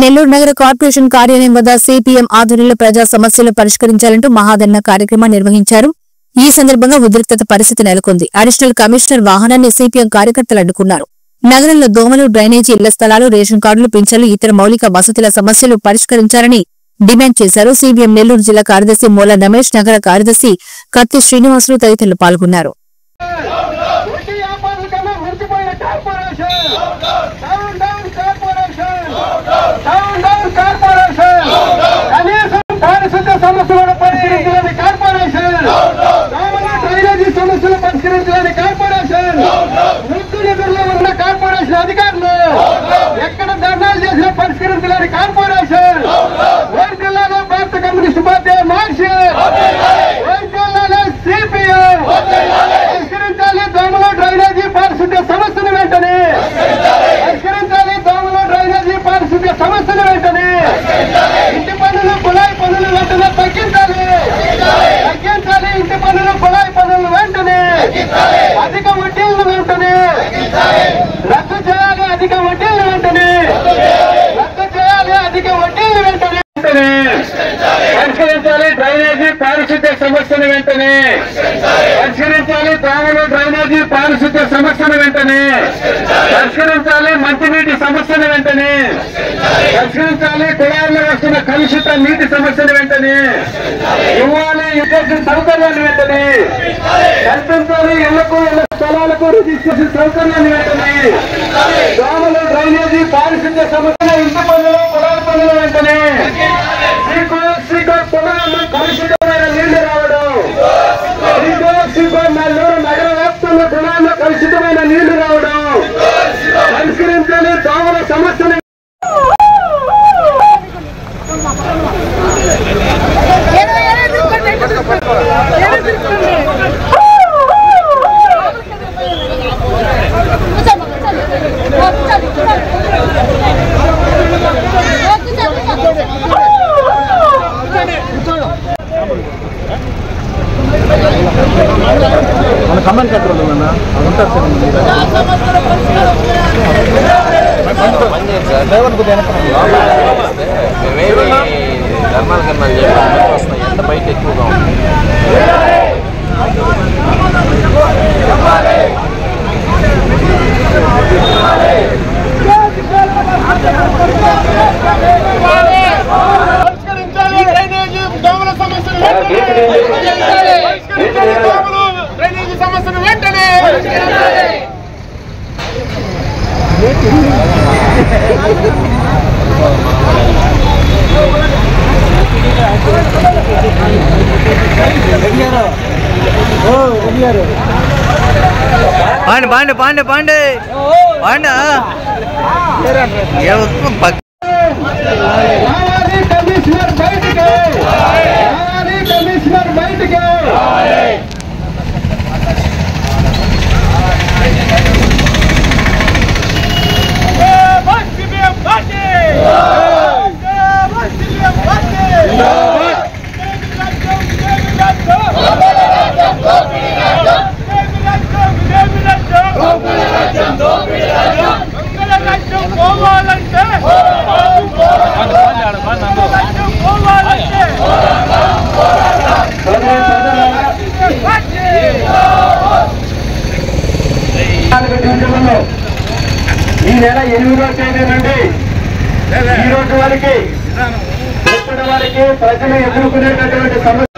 నెల్లూరు నగర కార్పొరేషన్ కార్యాలయం వద్ద సిపిఎం ఆధ్వర్యంలో ప్రజా సమస్యలు పరిష్కరించాలంటూ మహాధర్నా కార్యక్రమాన్ని నిర్వహించారు. ఈ సందర్భంగా ఉద్రిక్తత పరిస్థితి నెలకొంది. అడిషనల్ కమిషనర్ వాహనాన్ని సిపిఎం కార్యకర్తలు అడ్డుకున్నారు. నగరంలో దోమలు, డ్రైనేజీ, ఇళ్ల స్థలాలు, రేషన్ కార్డులు, పింఛన్లు, ఇతర మౌలిక వసతుల సమస్యలు పరిష్కరించాలని డిమాండ్ చేశారు. సిపిఎం నెల్లూరు జిల్లా కార్యదర్శి మూల రమేష్, నగర కార్యదర్శి కత్తి శ్రీనివాసులు తదితరులు పాల్గొన్నారు. ఎక్కడ ధర్నాలు చేసిన పరిష్కరించలేని కార్పొరేషన్ జిల్లాలో భారత కమ్యూనిస్ట్ పార్టీ మార్క్సిస్ట్ జిల్లాలో సిపిఎం పరిష్కరించాలి. దోమలు, డ్రైనేజీ, పారిశుద్ధ్య సమస్యను వెంటనే పరిష్కరించాలి. దోమలు, డ్రైనేజీ, పారిశుద్ధ్య సమస్యను వెంటనే ఇంటి పన్నులు, కుళాయి పన్నులు వెంటనే తగ్గించాలి. ఇంటి పన్నులు, కుళాయి పన్నులు వెంటనే అధిక వడ్డీలను వెంటనే రద్దు చేయాలి. అధిక వడ్డీలను వెంటనే రద్దు చేయాలి. అధిక వడ్డీలను వెంటనే పరిష్కరించాలి. డ్రైనేజీ, పారిశుద్ధ్య సమస్యను వెంటనే పరిష్కరించాలి. దోమలు, డ్రైనేజీ, పారిశుద్ధ్య సమస్యను వెంటనే పరిష్కరించాలి. మంచినీటి సమస్యను వెంటనే పరిష్కరించాలి. కుళాయిలో వస్తున్న కలుషిత నీటి సమస్యను వెంటనే ఇవ్వాలి. ఇరిగేషన్ సౌకర్యాన్ని వెంటనే కల్పించాలి. ఇళ్లకు, ఇళ్ల స్థలాలకు రిజిస్ట్రేషన్ సౌకర్యాన్ని వెంటనే దోమలు, డ్రైనేజీ, పారిశుద్ధ్య సమస్యలు, ఇంటి పనులు, కుళాయి పనులు వెంటనే కలుషితమైన నీళ్లు రావడం నెల్లూరు నగర వ్యాప్తంగా కుళాయిలో కలుషితమైన నీళ్లు రావడం పరిష్కరించాలి. దోమల సమస్యను మన కమాండ్ కంట్రోల్ ఉందన్నా అది ఉంటుంది సార్. డ్రైవర్ కొద్దిగా మేమేమి ధర్మాలు కన్నా వస్తాయి. ఎంత బయట ఎక్కువగా ఉంది. సమస్యను వెంటనే పాండే పాండే పాండే పాండే పాండా కమిషనర్ బయటికి కమిషనర్ బయటికి ఈ నెల 8వ తేదీ నుండి ఈ రోజు వరకు ప్రజలు ఎదుర్కొనేటటువంటి సమస్య